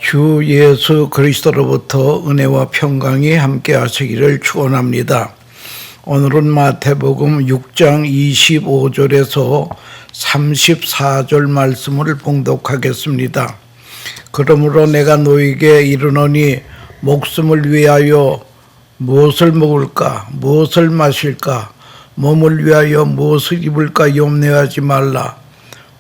주 예수 그리스도로부터 은혜와 평강이 함께 하시기를 축원합니다. 오늘은 마태복음 6장 25절에서 34절 말씀을 봉독하겠습니다. 그러므로 내가 너희에게 이르노니 목숨을 위하여 무엇을 먹을까, 무엇을 마실까, 몸을 위하여 무엇을 입을까 염려하지 말라.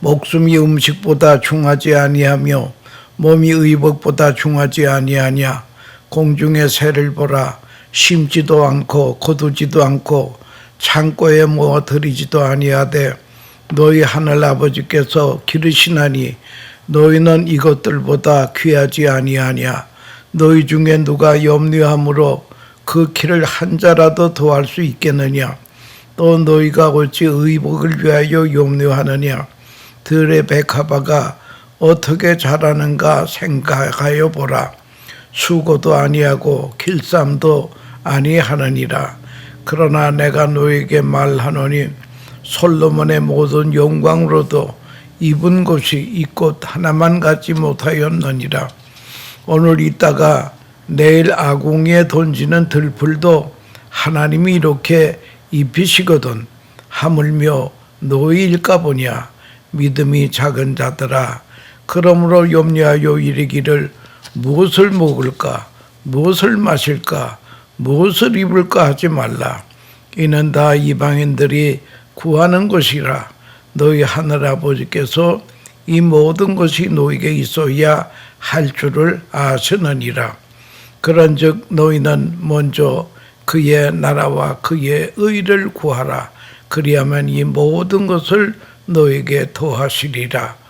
목숨이 음식보다 중하지 아니하며 몸이 의복보다 중하지 아니하냐. 공중의 새를 보라. 심지도 않고 거두지도 않고 창고에 모아 들이지도 아니하되 너희 하늘 아버지께서 기르시나니 너희는 이것들보다 귀하지 아니하냐. 너희 중에 누가 염려함으로 그 키를 한 자라도 더할 수 있겠느냐. 또 너희가 어찌 의복을 위하여 염려하느냐. 들의 백합화가 어떻게 자라는가 생각하여 보라. 수고도 아니하고 길쌈도 아니하느니라. 그러나 내가 너에게 말하노니 솔로몬의 모든 영광으로도 입은 것이 이 꽃 하나만 갖지 못하였느니라. 오늘 있다가 내일 아궁이에 던지는 들풀도 하나님이 이렇게 입히시거든 하물며 너희일까 보냐. 믿음이 작은 자들아, 그러므로 염려하여 이르기를 무엇을 먹을까, 무엇을 마실까, 무엇을 입을까 하지 말라. 이는 다 이방인들이 구하는 것이라. 너희 하늘 아버지께서 이 모든 것이 너희에게 있어야 할 줄을 아시느니라. 그런즉 너희는 먼저 그의 나라와 그의 의를 구하라. 그리하면 이 모든 것을 너에게 더하시리라.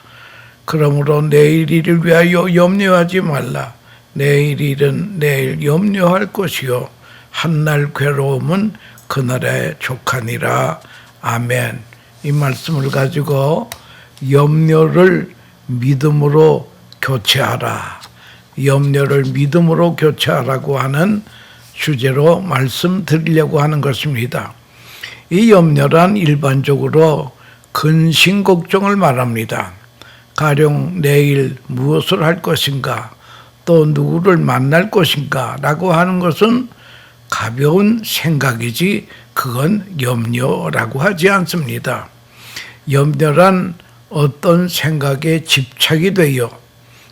그러므로 내일 일을 위하여 염려하지 말라. 내일 일은 내일 염려할 것이요 한날 괴로움은 그날에 족하니라. 아멘. 이 말씀을 가지고 염려를 믿음으로 교체하라. 염려를 믿음으로 교체하라고 하는 주제로 말씀드리려고 하는 것입니다. 이 염려란 일반적으로 근심 걱정을 말합니다. 가령 내일 무엇을 할 것인가, 또 누구를 만날 것인가 라고 하는 것은 가벼운 생각이지 그건 염려라고 하지 않습니다. 염려란 어떤 생각에 집착이 되어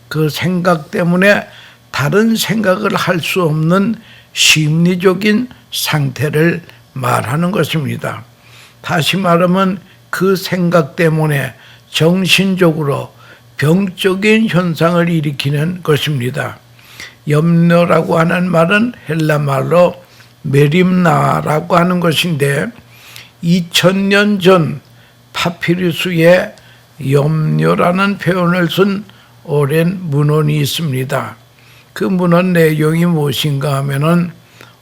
그 생각 때문에 다른 생각을 할 수 없는 심리적인 상태를 말하는 것입니다. 다시 말하면 그 생각 때문에 정신적으로 병적인 현상을 일으키는 것입니다. 염려라고 하는 말은 헬라 말로 메림나라고 하는 것인데 2000년 전 파피루스에 염려라는 표현을 쓴 오랜 문헌이 있습니다. 그 문헌 내용이 무엇인가 하면은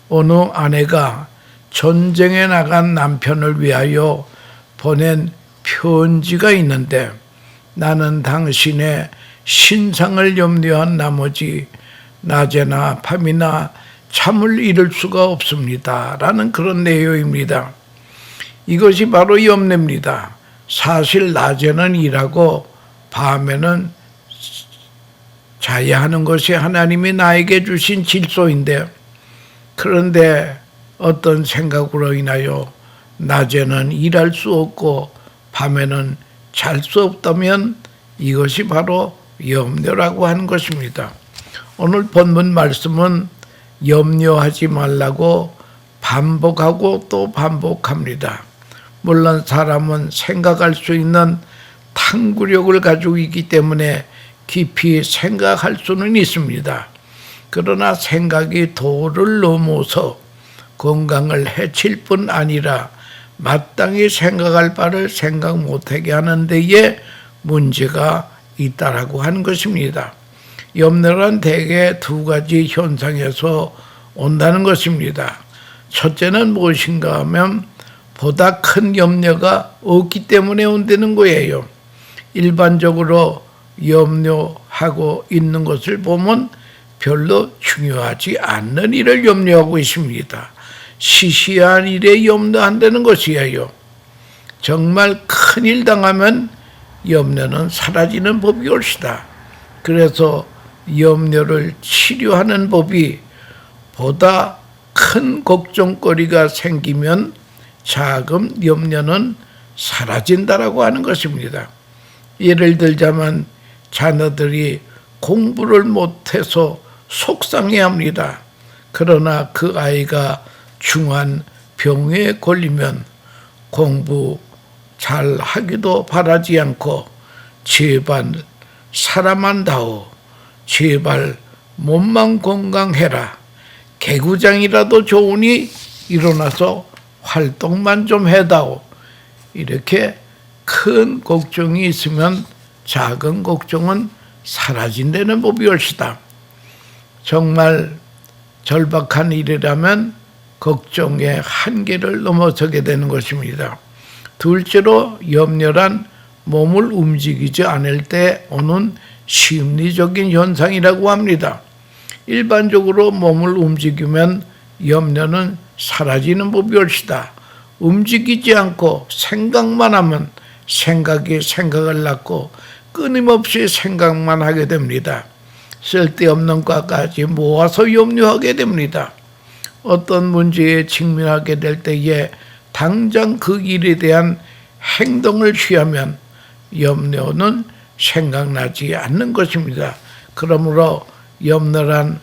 어느 아내가 전쟁에 나간 남편을 위하여 보낸 편지가 있는데 나는 당신의 신상을 염려한 나머지 낮에나 밤이나 잠을 이룰 수가 없습니다. 라는 그런 내용입니다. 이것이 바로 염려입니다. 사실 낮에는 일하고 밤에는 자야 하는 것이 하나님이 나에게 주신 질서인데 그런데 어떤 생각으로 인하여 낮에는 일할 수 없고 밤에는 잘 수 없다면 이것이 바로 염려라고 하는 것입니다. 오늘 본문 말씀은 염려하지 말라고 반복하고 또 반복합니다. 물론 사람은 생각할 수 있는 탐구력을 가지고 있기 때문에 깊이 생각할 수는 있습니다. 그러나 생각이 도를 넘어서 건강을 해칠 뿐 아니라 마땅히 생각할 바를 생각 못하게 하는 데에 문제가 있다라고 하는 것입니다. 염려란 대개 두 가지 현상에서 온다는 것입니다. 첫째는 무엇인가 하면 보다 큰 염려가 없기 때문에 온다는 거예요. 일반적으로 염려하고 있는 것을 보면 별로 중요하지 않는 일을 염려하고 있습니다. 시시한 일에 염려한다는 것이에요. 정말 큰일 당하면 염려는 사라지는 법이 옳시다. 그래서 염려를 치료하는 법이 보다 큰 걱정거리가 생기면 작은 염려는 사라진다라고 하는 것입니다. 예를 들자면 자녀들이 공부를 못해서 속상해합니다. 그러나 그 아이가 중한 병에 걸리면 공부 잘 하기도 바라지 않고 제발 살아만다오, 제발 몸만 건강해라, 개구장이라도 좋으니 일어나서 활동만 좀 해다오, 이렇게 큰 걱정이 있으면 작은 걱정은 사라진다는 법이 옳시다. 정말 절박한 일이라면 걱정의 한계를 넘어서게 되는 것입니다. 둘째로 염려란 몸을 움직이지 않을 때 오는 심리적인 현상이라고 합니다. 일반적으로 몸을 움직이면 염려는 사라지는 법이 옳시다. 움직이지 않고 생각만 하면 생각이 생각을 낳고 끊임없이 생각만 하게 됩니다. 쓸데없는 것까지 모아서 염려하게 됩니다. 어떤 문제에 직면하게 될 때에 당장 그 일에 대한 행동을 취하면 염려는 생각나지 않는 것입니다. 그러므로 염려란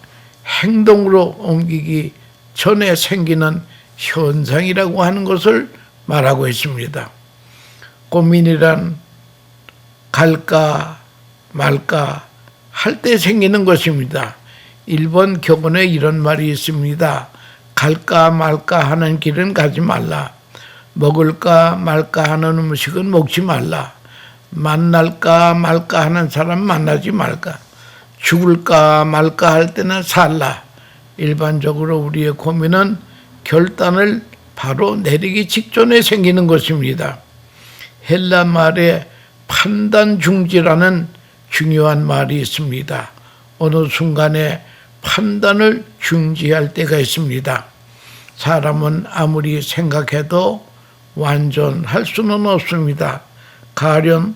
행동으로 옮기기 전에 생기는 현상이라고 하는 것을 말하고 있습니다. 고민이란 갈까 말까 할 때 생기는 것입니다. 일본 격언에 이런 말이 있습니다. 갈까 말까 하는 길은 가지 말라. 먹을까 말까 하는 음식은 먹지 말라. 만날까 말까 하는 사람 만나지 말까. 죽을까 말까 할 때는 살라. 일반적으로 우리의 고민은 결단을 바로 내리기 직전에 생기는 것입니다. 헬라 말에 판단 중지라는 중요한 말이 있습니다. 어느 순간에 판단을 중지할 때가 있습니다. 사람은 아무리 생각해도 완전할 수는 없습니다. 가령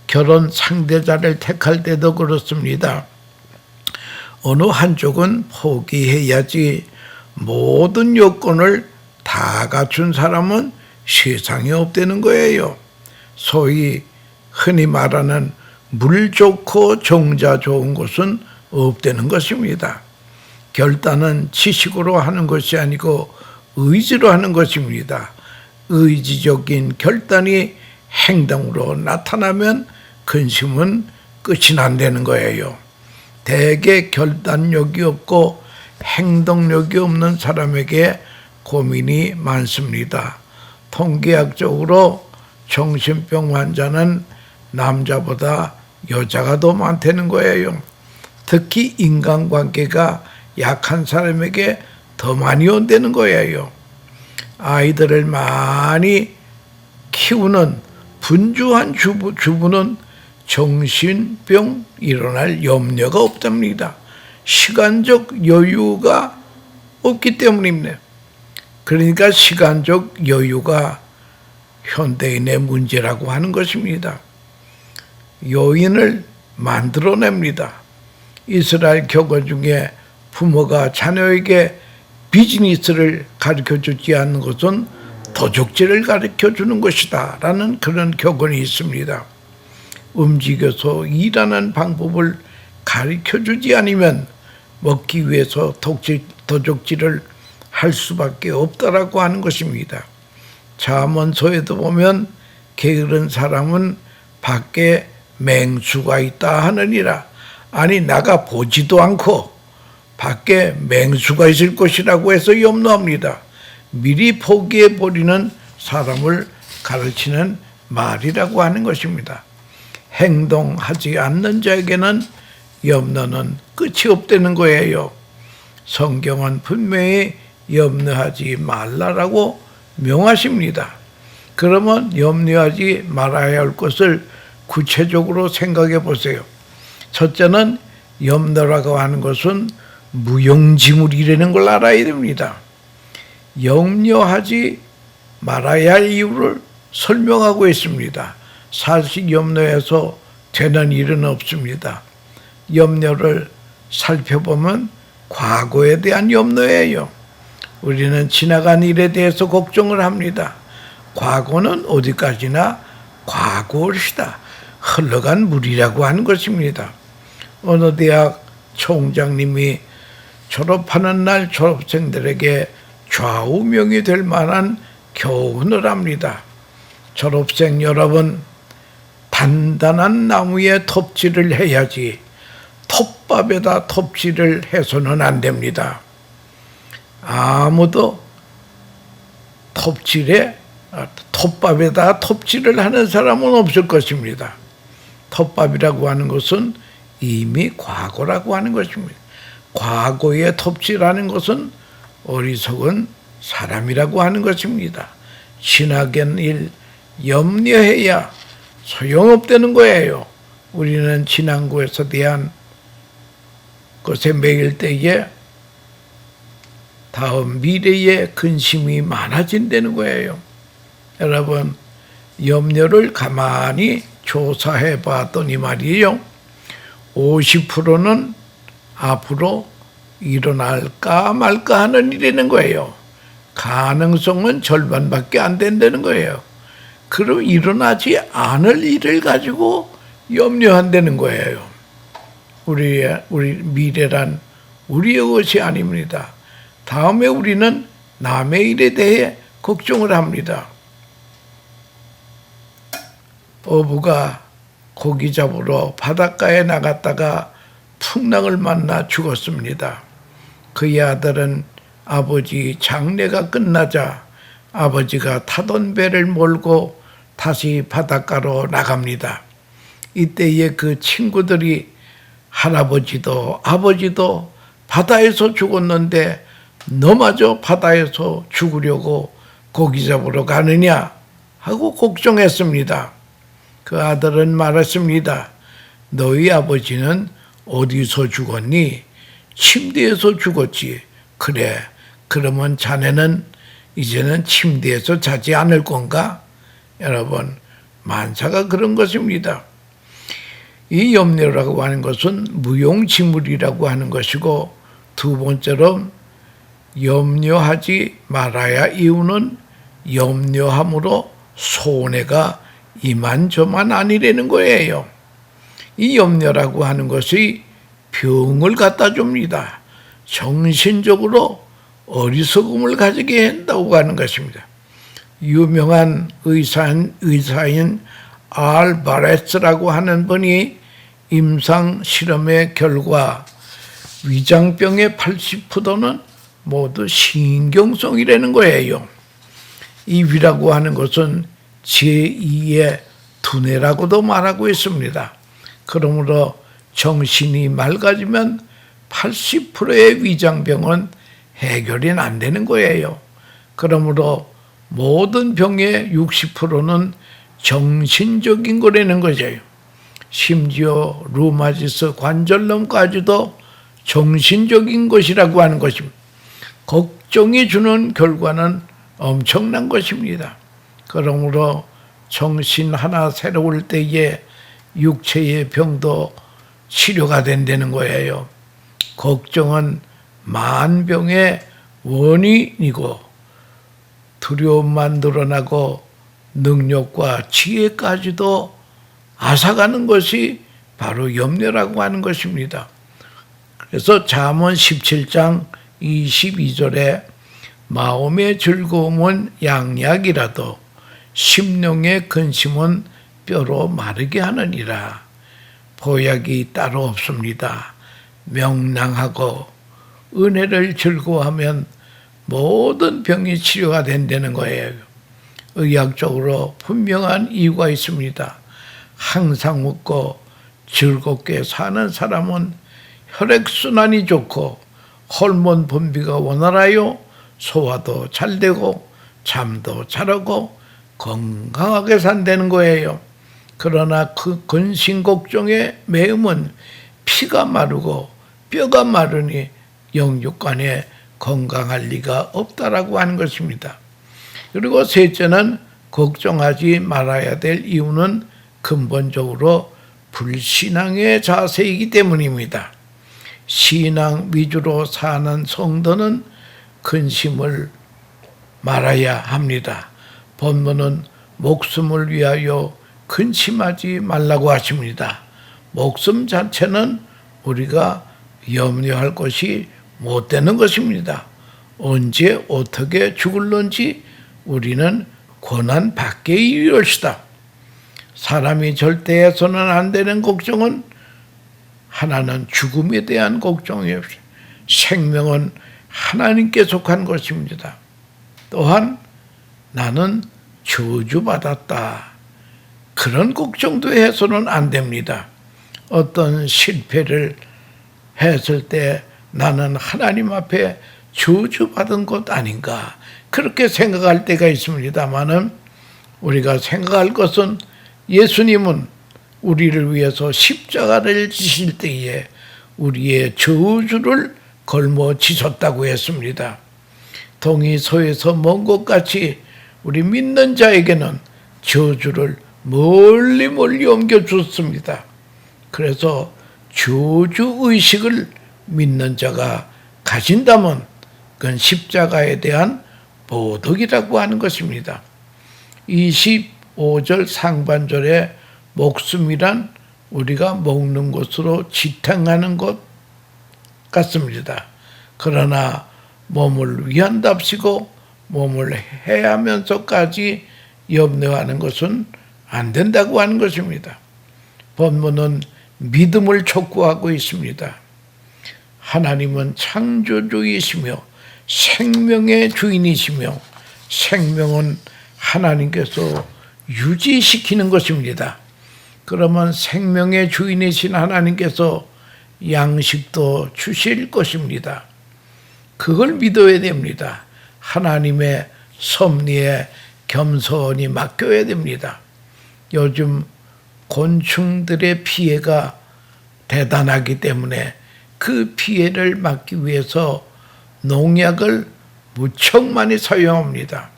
결혼 상대자를 택할 때도 그렇습니다. 어느 한쪽은 포기해야지 모든 요건을 다 갖춘 사람은 세상에 없다는 거예요. 소위 흔히 말하는 물 좋고 정자 좋은 곳은 없다는 것입니다. 결단은 지식으로 하는 것이 아니고 의지로 하는 것입니다. 의지적인 결단이 행동으로 나타나면 근심은 끝이 난다는 거예요. 대개 결단력이 없고 행동력이 없는 사람에게 고민이 많습니다. 통계학적으로 정신병 환자는 남자보다 여자가 더 많다는 거예요. 특히 인간관계가 약한 사람에게 더 많이 온다는 거예요. 아이들을 많이 키우는 분주한 주부는 정신병 일어날 염려가 없답니다. 시간적 여유가 없기 때문입니다. 그러니까 시간적 여유가 현대인의 문제라고 하는 것입니다. 요인을 만들어냅니다. 이스라엘 격언 중에 부모가 자녀에게 비즈니스를 가르쳐주지 않는 것은 도적질을 가르쳐주는 것이다 라는 그런 격언이 있습니다. 움직여서 일하는 방법을 가르쳐주지 않으면 먹기 위해서 도적질을 할 수밖에 없다라고 하는 것입니다. 잠언서에도 보면 게으른 사람은 밖에 맹수가 있다 하느니라. 아니 나가 보지도 않고 밖에 맹수가 있을 것이라고 해서 염려합니다. 미리 포기해버리는 사람을 가르치는 말이라고 하는 것입니다. 행동하지 않는 자에게는 염려는 끝이 없다는 거예요. 성경은 분명히 염려하지 말라라고 명하십니다. 그러면 염려하지 말아야 할 것을 구체적으로 생각해 보세요. 첫째는 염려라고 하는 것은 무용지물이라는 걸 알아야 됩니다. 염려하지 말아야 할 이유를 설명하고 있습니다. 사실 염려해서 되는 일은 없습니다. 염려를 살펴보면 과거에 대한 염려예요. 우리는 지나간 일에 대해서 걱정을 합니다. 과거는 어디까지나 과거시다. 흘러간 물이라고 하는 것입니다. 어느 대학 총장님이 졸업하는 날 졸업생들에게 좌우명이 될 만한 교훈을 합니다. 졸업생 여러분, 단단한 나무에 톱질을 해야지 톱밥에다 톱질을 해서는 안 됩니다. 아무도 톱밥에다 톱질을 하는 사람은 없을 것입니다. 톱밥이라고 하는 것은 이미 과거라고 하는 것입니다. 과거에 톱질하는 것은 어리석은 사람이라고 하는 것입니다. 지나간 일 염려해야 소용없다는 거예요. 우리는 지난 것에 대한 것에 매일 때에 다음 미래에 근심이 많아진다는 거예요. 여러분, 염려를 가만히 조사해 봤더니 말이에요. 50%는 앞으로 일어날까 말까 하는 일이라는 거예요. 가능성은 절반밖에 안 된다는 거예요. 그럼 일어나지 않을 일을 가지고 염려한다는 거예요. 우리 미래란 우리의 것이 아닙니다. 다음에 우리는 남의 일에 대해 걱정을 합니다. 어부가 고기 잡으러 바닷가에 나갔다가 풍랑을 만나 죽었습니다. 그의 아들은 아버지 장례가 끝나자 아버지가 타던 배를 몰고 다시 바닷가로 나갑니다. 이때에 그 친구들이 할아버지도 아버지도 바다에서 죽었는데 너마저 바다에서 죽으려고 고기 잡으러 가느냐 하고 걱정했습니다. 그 아들은 말했습니다. 너희 아버지는 어디서 죽었니? 침대에서 죽었지. 그래, 그러면 자네는 이제는 침대에서 자지 않을 건가? 여러분, 만사가 그런 것입니다. 이 염려라고 하는 것은 무용지물이라고 하는 것이고, 두 번째로 염려하지 말아야 이유는 염려함으로 손해가 이만저만 아니라는 거예요. 이 염려라고 하는 것이 병을 갖다 줍니다. 정신적으로 어리석음을 가지게 한다고 하는 것입니다. 유명한 의사인 알바레스라고 하는 분이 임상 실험의 결과 위장병의 80%는 모두 신경성이라는 거예요. 이 위라고 하는 것은 제2의 두뇌라고도 말하고 있습니다. 그러므로 정신이 맑아지면 80%의 위장병은 해결이 안 되는 거예요. 그러므로 모든 병의 60%는 정신적인 거라는 거죠. 심지어 루마티스 관절염까지도 정신적인 것이라고 하는 것입니다. 걱정이 주는 결과는 엄청난 것입니다. 그러므로 정신 하나 새로울 때에 육체의 병도 치료가 된다는 거예요. 걱정은 만병의 원인이고 두려움만 늘어나고 능력과 지혜까지도 앗아가는 것이 바로 염려라고 하는 것입니다. 그래서 잠언 17장 22절에 마음의 즐거움은 양약이라도 심령의 근심은 뼈로 마르게 하느니라. 보약이 따로 없습니다. 명랑하고 은혜를 즐거워하면 모든 병이 치료가 된다는 거예요. 의학적으로 분명한 이유가 있습니다. 항상 웃고 즐겁게 사는 사람은 혈액순환이 좋고 호르몬 분비가 원활하여 소화도 잘 되고 잠도 잘하고 건강하게 산다는 거예요. 그러나 그 근심 걱정의 매음은 피가 마르고 뼈가 마르니 영육간에 건강할 리가 없다라고 하는 것입니다. 그리고 셋째는 걱정하지 말아야 될 이유는 근본적으로 불신앙의 자세이기 때문입니다. 신앙 위주로 사는 성도는 근심을 말아야 합니다. 본문은 목숨을 위하여 근심하지 말라고 하십니다. 목숨 자체는 우리가 염려할 것이 못 되는 것입니다. 언제 어떻게 죽을런지 우리는 고난 밖에 이르시다. 사람이 절대 해서는 안 되는 걱정은 하나는 죽음에 대한 걱정이요. 생명은 하나님께 속한 것입니다. 또한 나는 저주받았다. 그런 걱정도 해서는 안 됩니다. 어떤 실패를 했을 때 나는 하나님 앞에 저주받은 것 아닌가 그렇게 생각할 때가 있습니다만은 우리가 생각할 것은 예수님은 우리를 위해서 십자가를 지실 때에 우리의 저주를 걸머지셨다고 했습니다. 동이 서에서 먼 것 같이 우리 믿는 자에게는 저주를 멀리 멀리 옮겨줬습니다. 그래서 저주의식을 믿는 자가 가진다면 그건 십자가에 대한 보복이라고 하는 것입니다. 25절 상반절에 목숨이란 우리가 먹는 것으로 지탱하는 것 같습니다. 그러나 몸을 위한답시고 몸을 해하면서까지 염려하는 것은 안 된다고 하는 것입니다. 본문은 믿음을 촉구하고 있습니다. 하나님은 창조주이시며 생명의 주인이시며 생명은 하나님께서 유지시키는 것입니다. 그러면 생명의 주인이신 하나님께서 양식도 주실 것입니다. 그걸 믿어야 됩니다. 하나님의 섭리에 겸손히 맡겨야 됩니다. 요즘 곤충들의 피해가 대단하기 때문에 그 피해를 막기 위해서 농약을 무척 많이 사용합니다.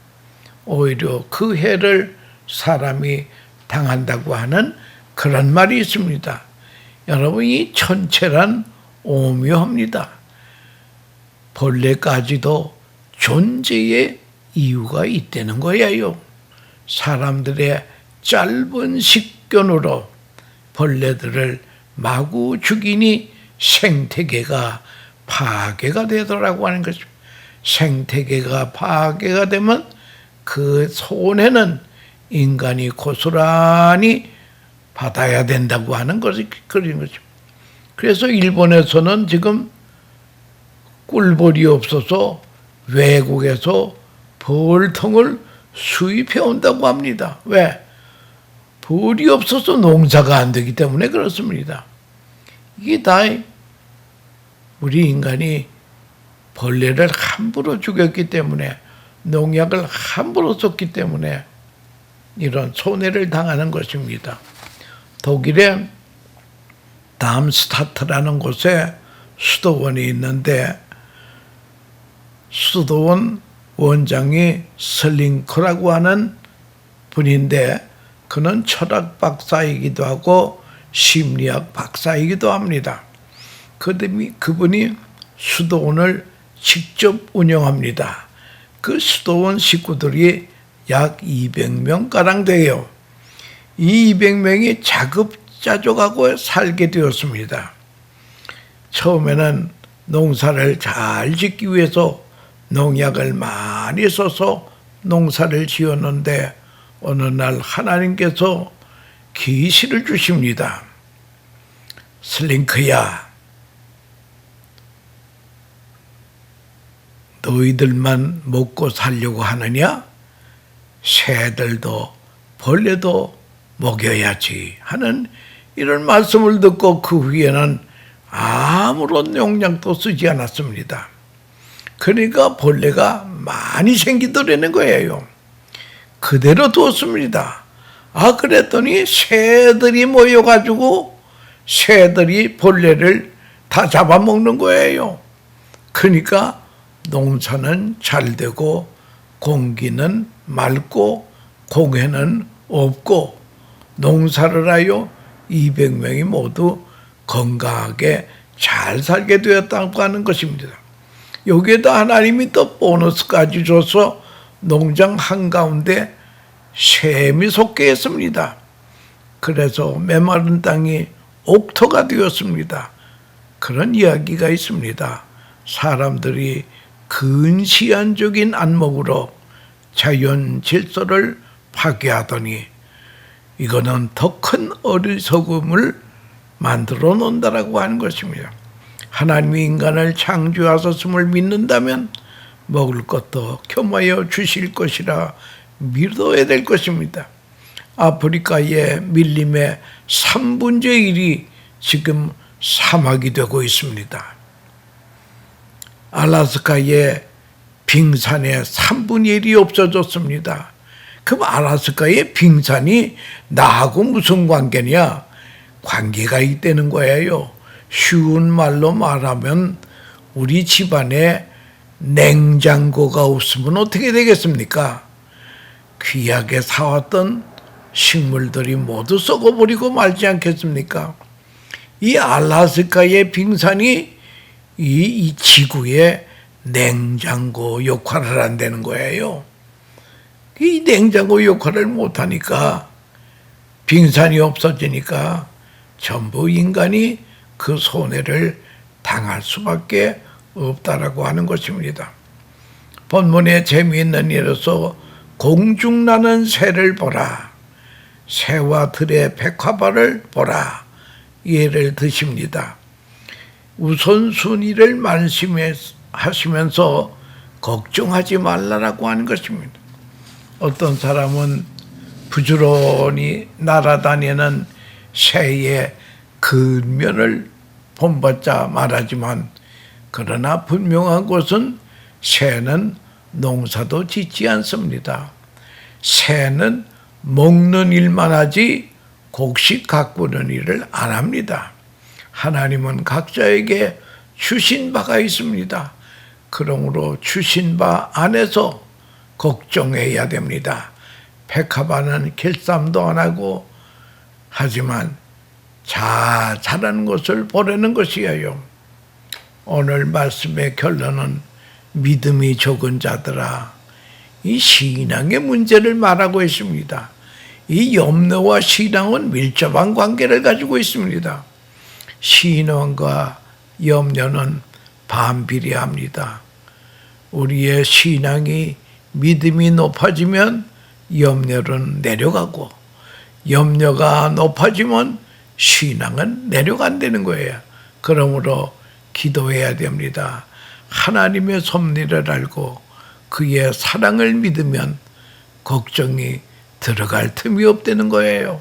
오히려 그 해를 사람이 당한다고 하는 그런 말이 있습니다. 여러분, 이 천체란 오묘합니다. 벌레까지도 존재의 이유가 있다는 거예요. 사람들의 짧은 식견으로 벌레들을 마구 죽이니 생태계가 파괴가 되더라고 하는 것입니다. 생태계가 파괴가 되면 그 손해는 인간이 고스란히 받아야 된다고 하는 것이 그런 거죠. 그래서 일본에서는 지금 꿀벌이 없어서 외국에서 벌통을 수입해 온다고 합니다. 왜? 벌이 없어서 농사가 안 되기 때문에 그렇습니다. 이게 다 우리 인간이 벌레를 함부로 죽였기 때문에 농약을 함부로 썼기 때문에 이런 손해를 당하는 것입니다. 독일의 담스타트라는 곳에 수도원이 있는데 수도원 원장이 슬링크라고 하는 분인데 그는 철학 박사이기도 하고 심리학 박사이기도 합니다. 그분이 수도원을 직접 운영합니다. 그 수도원 식구들이 약 200명가량 돼요. 이 200명이 자급자족하고 살게 되었습니다. 처음에는 농사를 잘 짓기 위해서 농약을 많이 써서 농사를 지었는데 어느 날 하나님께서 계시를 주십니다. 슬링크야, 너희들만 먹고 살려고 하느냐? 새들도 벌레도 먹여야지 하는 이런 말씀을 듣고 그 후에는 아무런 용량도 쓰지 않았습니다. 그러니까 벌레가 많이 생기더라는 거예요. 그대로 두었습니다. 그랬더니 새들이 모여가지고 새들이 벌레를 다 잡아먹는 거예요. 그러니까 농사는 잘 되고 공기는 맑고 공해는 없고 농사를 하여 200명이 모두 건강하게 잘 살게 되었다고 하는 것입니다. 여기에다 하나님이 또 보너스까지 줘서 농장 한가운데 샘이 솟게 했습니다. 그래서 메마른 땅이 옥토가 되었습니다. 그런 이야기가 있습니다. 사람들이 근시안적인 안목으로 자연 질서를 파괴하더니 이거는 더 큰 어리석음을 만들어 놓는다라고 하는 것입니다. 하나님이 인간을 창조하셨음을 믿는다면 먹을 것도 겸하여 주실 것이라 믿어야 될 것입니다. 아프리카의 밀림의 3분의 1이 지금 사막이 되고 있습니다. 알래스카의 빙산의 3분의 1이 없어졌습니다. 그럼 알래스카의 빙산이 나하고 무슨 관계냐? 관계가 있다는 거예요. 쉬운 말로 말하면 우리 집안에 냉장고가 없으면 어떻게 되겠습니까? 귀하게 사왔던 식물들이 모두 썩어버리고 말지 않겠습니까? 이 알래스카의 빙산이 이 지구의 냉장고 역할을 한다는 거예요. 이 냉장고 역할을 못하니까 빙산이 없어지니까 전부 인간이 그 손해를 당할 수밖에 없다라고 하는 것입니다. 본문에 재미있는 예로서 공중나는 새를 보라. 새와 들의 백화발을 보라. 예를 드십니다. 우선순위를 말씀하시면서 걱정하지 말라라고 하는 것입니다. 어떤 사람은 부지런히 날아다니는 새의 근면을 본받자 말하지만 그러나 분명한 것은 새는 농사도 짓지 않습니다. 새는 먹는 일만 하지 곡식 가꾸는 일을 안 합니다. 하나님은 각자에게 주신 바가 있습니다. 그러므로 주신 바 안에서 걱정해야 됩니다. 백합화는 길쌈도 안 하고 하지만 자라는 것을 보려는 것이에요. 오늘 말씀의 결론은 믿음이 적은 자들아, 이 신앙의 문제를 말하고 있습니다. 이 염려와 신앙은 밀접한 관계를 가지고 있습니다. 신앙과 염려는 반비례합니다. 우리의 신앙이 믿음이 높아지면 염려는 내려가고 염려가 높아지면 신앙은 내려간다는 거예요. 그러므로 기도해야 됩니다. 하나님의 섭리를 알고 그의 사랑을 믿으면 걱정이 들어갈 틈이 없다는 거예요.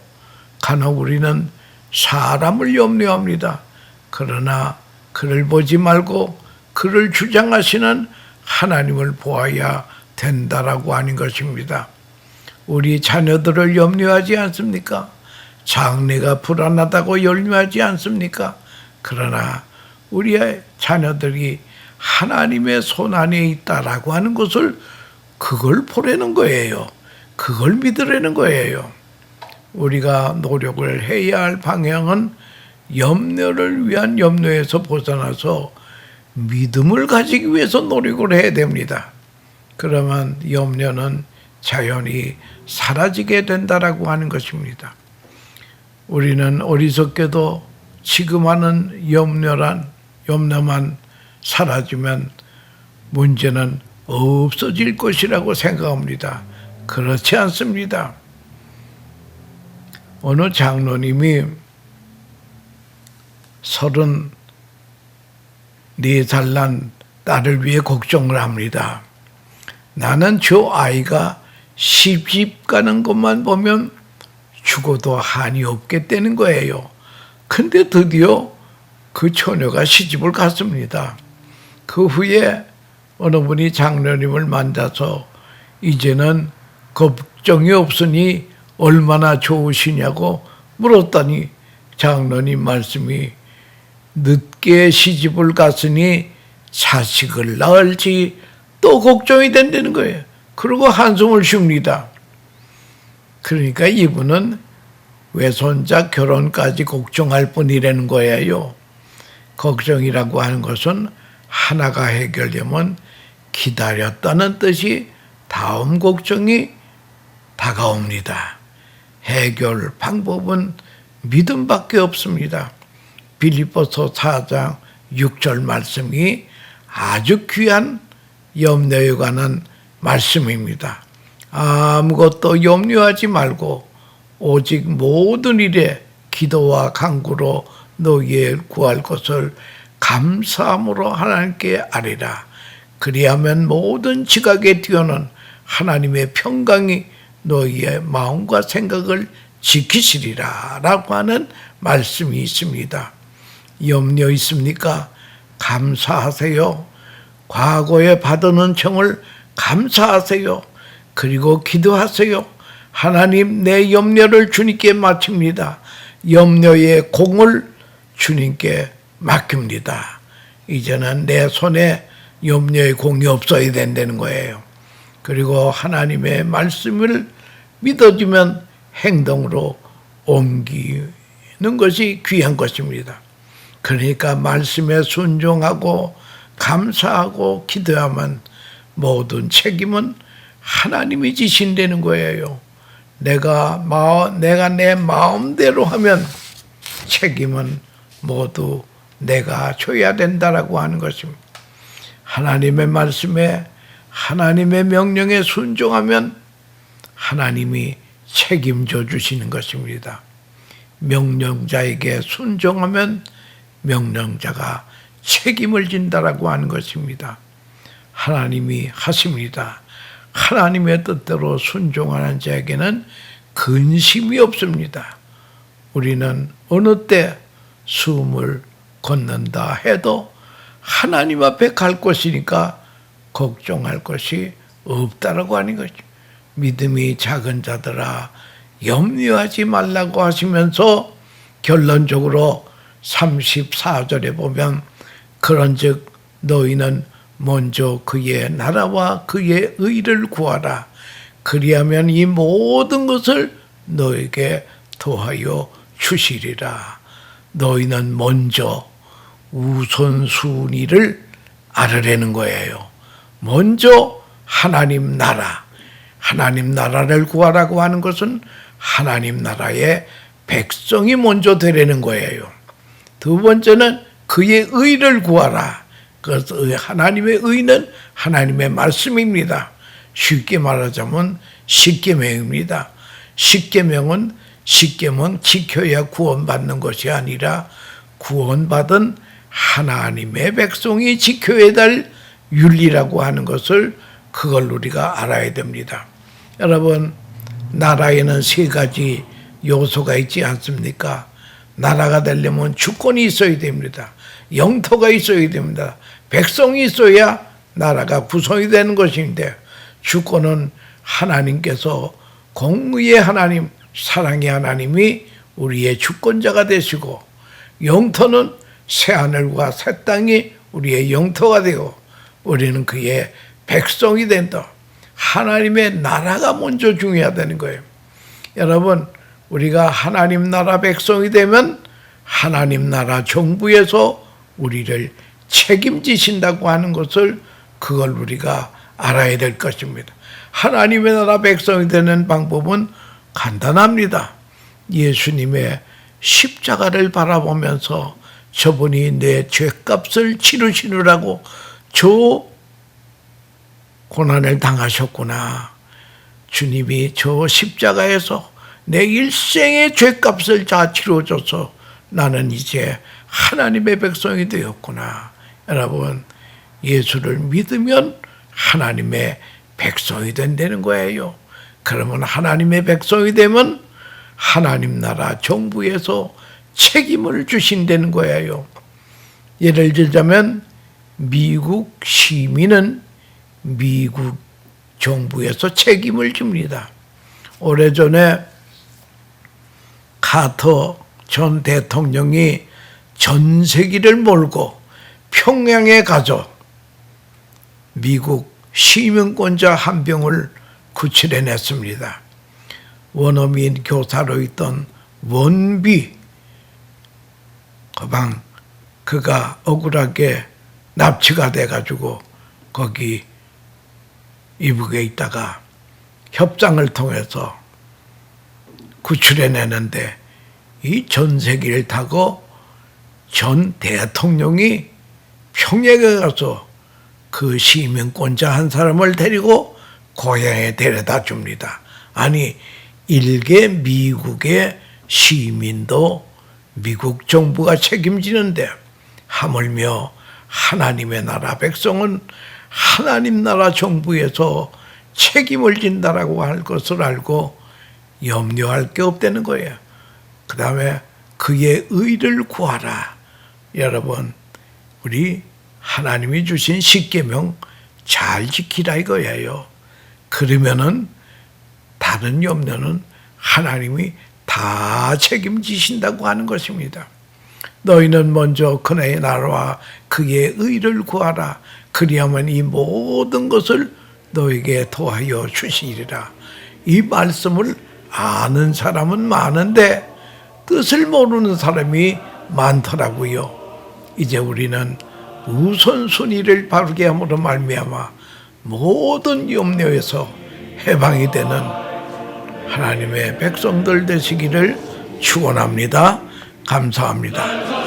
간혹 우리는 사람을 염려합니다. 그러나 그를 보지 말고 그를 주장하시는 하나님을 보아야 된다라고 하는 것입니다. 우리 자녀들을 염려하지 않습니까? 장래가 불안하다고 염려하지 않습니까? 그러나 우리의 자녀들이 하나님의 손안에 있다라고 하는 것을 그걸 보라는 거예요. 그걸 믿으라는 거예요. 우리가 노력을 해야 할 방향은 염려를 위한 염려에서 벗어나서 믿음을 가지기 위해서 노력을 해야 됩니다. 그러면 염려는 자연히 사라지게 된다라고 하는 것입니다. 우리는 어리석게도 지금 하는 염려만 사라지면 문제는 없어질 것이라고 생각합니다. 그렇지 않습니다. 어느 장로님이 34살 난 딸을 위해 걱정을 합니다. 나는 저 아이가 시집 가는 것만 보면 죽어도 한이 없겠다는 거예요. 근데 드디어 그 처녀가 시집을 갔습니다. 그 후에 어느 분이 장로님을 만나서 이제는 걱정이 없으니 얼마나 좋으시냐고 물었더니 장로님 말씀이 늦게 시집을 갔으니 자식을 낳을지 또 걱정이 된다는 거예요. 그리고 한숨을 쉽니다. 그러니까 이분은 외손자 결혼까지 걱정할 뿐이라는 거예요. 걱정이라고 하는 것은 하나가 해결되면 기다렸다는 뜻이 다음 걱정이 다가옵니다. 해결 방법은 믿음밖에 없습니다. 빌립보서 4장 6절 말씀이 아주 귀한 염려에 관한 말씀입니다. 아무것도 염려하지 말고 오직 모든 일에 기도와 간구로 너희의 구할 것을 감사함으로 하나님께 아뢰라. 그리하면 모든 지각에 뛰어난 하나님의 평강이 너희의 마음과 생각을 지키시리라 라고 하는 말씀이 있습니다. 염려 있습니까? 감사하세요. 과거에 받은 은총을 감사하세요. 그리고 기도하세요. 하나님, 내 염려를 주님께 마칩니다. 염려의 공을 주님께 맡깁니다. 이제는 내 손에 염려의 공이 없어야 된다는 거예요. 그리고 하나님의 말씀을 믿어주면 행동으로 옮기는 것이 귀한 것입니다. 그러니까 말씀에 순종하고 감사하고 기도하면 모든 책임은 하나님이 지신다는 거예요. 내가 내 마음대로 하면 책임은 모두 내가 져야 된다라고 하는 것입니다. 하나님의 말씀에 하나님의 명령에 순종하면 하나님이 책임져 주시는 것입니다. 명령자에게 순종하면 명령자가 책임을 진다라고 하는 것입니다. 하나님이 하십니다. 하나님의 뜻대로 순종하는 자에게는 근심이 없습니다. 우리는 어느 때 숨을 걷는다 해도 하나님 앞에 갈 것이니까 걱정할 것이 없다라고 하는 거죠. 믿음이 작은 자들아 염려하지 말라고 하시면서 결론적으로 34절에 보면 그런즉 너희는 먼저 그의 나라와 그의 의를 구하라. 그리하면 이 모든 것을 너에게 더하여 주시리라. 너희는 먼저 우선순위를 알으라는 거예요. 먼저 하나님 나라를 구하라고 하는 것은 하나님 나라의 백성이 먼저 되라는 거예요. 두 번째는 그의 의를 구하라. 그래서 하나님의 의는 하나님의 말씀입니다. 쉽게 말하자면 십계명입니다. 십계명은 지켜야 구원받는 것이 아니라 구원받은 하나님의 백성이 지켜야 될 윤리라고 하는 것을 그걸 우리가 알아야 됩니다. 여러분, 나라에는 세 가지 요소가 있지 않습니까? 나라가 되려면 주권이 있어야 됩니다. 영토가 있어야 됩니다. 백성이 있어야 나라가 구성이 되는 것인데, 주권은 하나님께서 공의의 하나님, 사랑의 하나님이 우리의 주권자가 되시고, 영토는 새하늘과 새 땅이 우리의 영토가 되고 우리는 그의 백성이 된다. 하나님의 나라가 먼저 중요하다는 거예요. 여러분, 우리가 하나님 나라 백성이 되면 하나님 나라 정부에서 우리를 책임지신다고 하는 것을 그걸 우리가 알아야 될 것입니다. 하나님의 나라 백성이 되는 방법은 간단합니다. 예수님의 십자가를 바라보면서 저분이 내 죄값을 치르시느라고 저 고난을 당하셨구나. 주님이 저 십자가에서 내 일생의 죄값을 다 치러줘서 나는 이제 하나님의 백성이 되었구나. 여러분, 예수를 믿으면 하나님의 백성이 된다는 거예요. 그러면 하나님의 백성이 되면 하나님 나라 정부에서 책임을 주신다는 거예요. 예를 들자면 미국 시민은 미국 정부에서 책임을 집니다. 오래전에 카터 전 대통령이 전세기를 몰고 평양에 가서 미국 시민권자 한 명을 구출해냈습니다. 원어민 교사로 있던 원비 그방 그가 억울하게 납치가 돼가지고 거기 이북에 있다가 협상을 통해서 구출해내는데 이 전세기를 타고 전 대통령이 평양에 가서 그 시민권자 한 사람을 데리고 고향에 데려다 줍니다. 아니 일개 미국의 시민도 미국 정부가 책임지는데 하물며 하나님의 나라 백성은 하나님 나라 정부에서 책임을 진다라고 할 것을 알고 염려할 게 없다는 거예요. 그 다음에 그의 의를 구하라. 여러분 우리 하나님이 주신 십계명 잘 지키라 이거예요. 그러면은 다른 염려는 하나님이 다 책임지신다고 하는 것입니다. 너희는 먼저 그의 나라와 그의 의를 구하라. 그리하면 이 모든 것을 너에게 더하여 주시리라. 이 말씀을 아는 사람은 많은데 뜻을 모르는 사람이 많더라고요. 이제 우리는 우선순위를 바르게 함으로 말미암아 모든 염려에서 해방이 되는 하나님의 백성들 되시기를 축원합니다. 감사합니다.